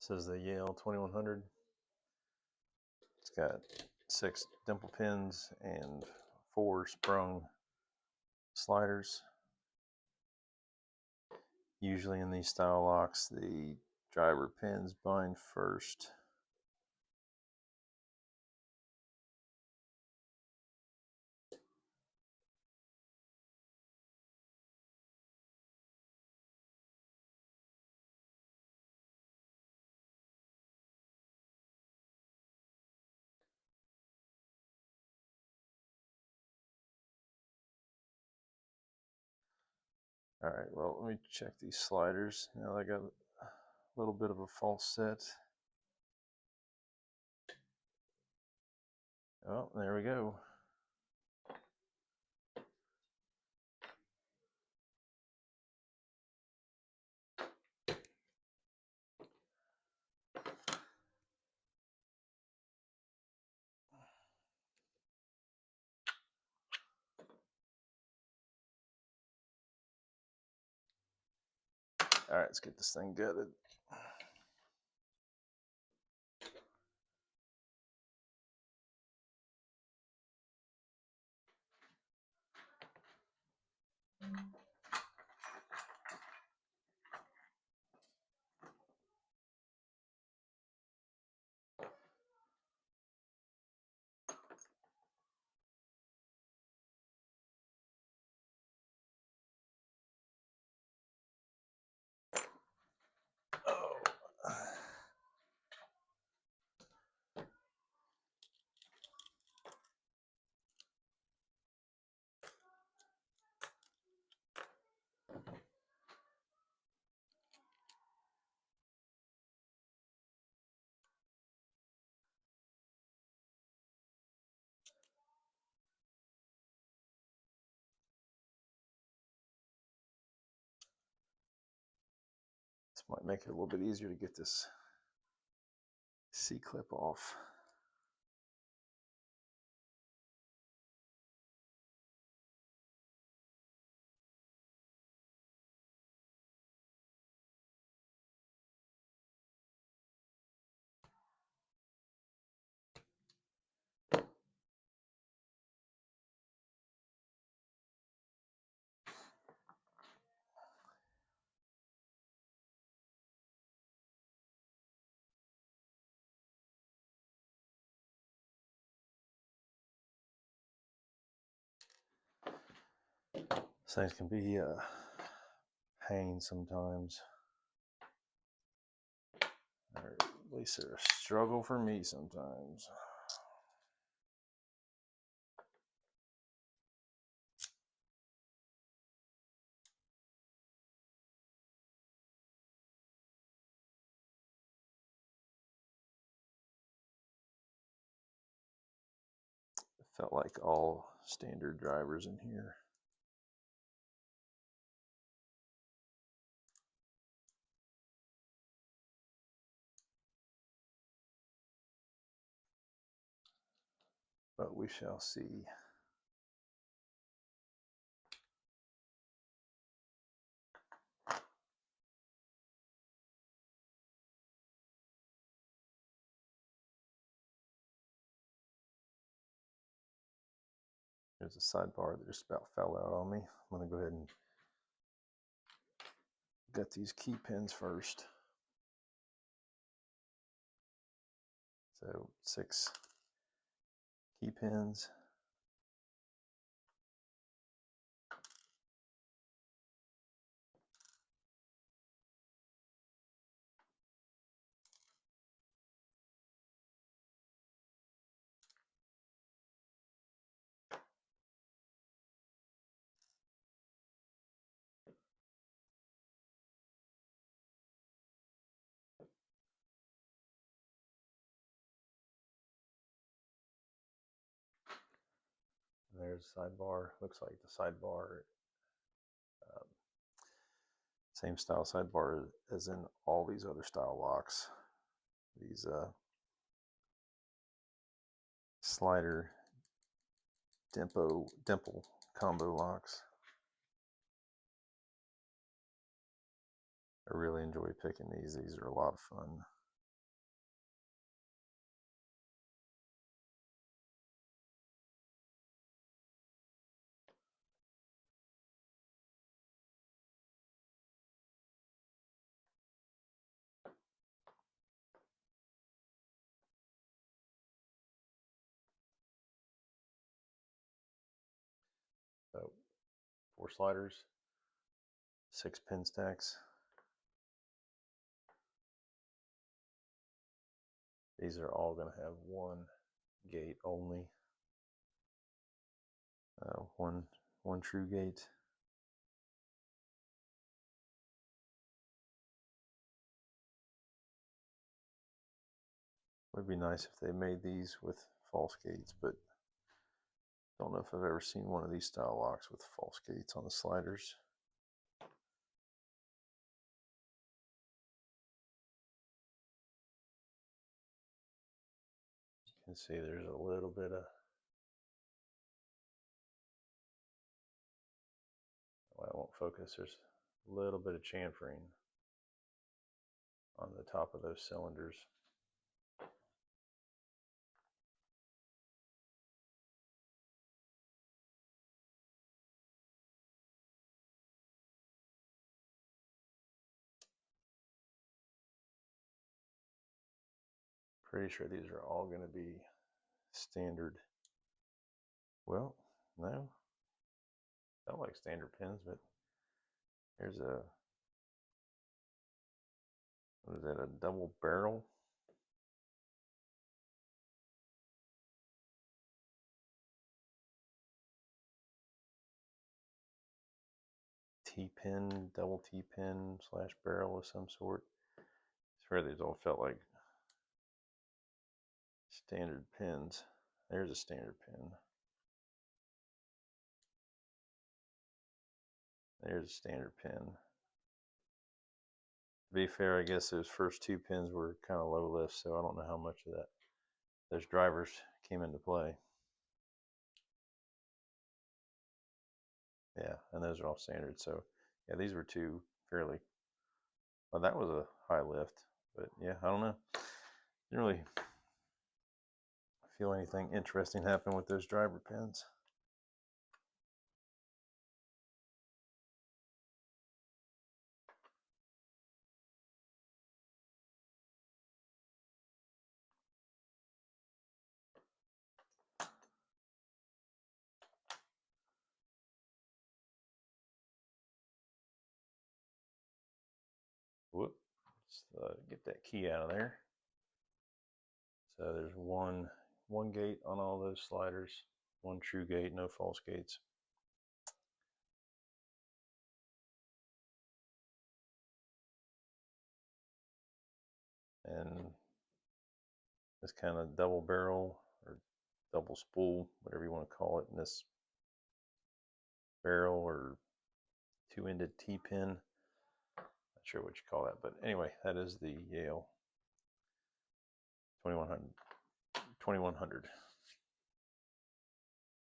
This is the Yale 2100. It's got 6 dimple pins and 4 sprung sliders. Usually in these style locks, the driver pins bind first. All right, well, let me check these sliders. Now I got a little bit of a false set. Oh, there we go. All right, let's get this thing gutted. Oh. This might make it a little bit easier to get this C-clip off. Things can be pain sometimes, or at least they're a struggle for me sometimes. It felt like all standard drivers in here. But we shall see. There's a sidebar that just about fell out on me. I'm going to go ahead and get these key pins first. So 6 key pins. There's a sidebar. Looks like the sidebar, same style sidebar as in all these other style locks. These slider dimple combo locks. I really enjoy picking these. These are a lot of fun. 4 sliders, 6 pin stacks. These are all going to have one gate only, one true gate. Would be nice if they made these with false gates, but don't know if I've ever seen one of these style locks with false gates on the sliders. You can see there's a little bit of, well, I won't focus, there's a little bit of chamfering on the top of those cylinders. Pretty sure these are all going to be standard. Well, no, don't like standard pins, but here's a, what is that, a double barrel? T-pin, double T-pin slash barrel of some sort. I swear these all felt like standard pins. There's a standard pin. There's a standard pin. To be fair, I guess those first 2 pins were kind of low lift, so I don't know how much of that those drivers came into play. Yeah, and those are all standard. So yeah, these were 2 fairly, well, that was a high lift, but yeah, I don't know. Didn't really feel anything interesting happen with those driver pins. Whoop, let's get that key out of there. So there's one gate on all those sliders, one true gate, no false gates. And this kind of double barrel or double spool, whatever you want to call it, in this barrel or 2-ended T-pin. Not sure what you call that, but anyway, that is the Yale 2100.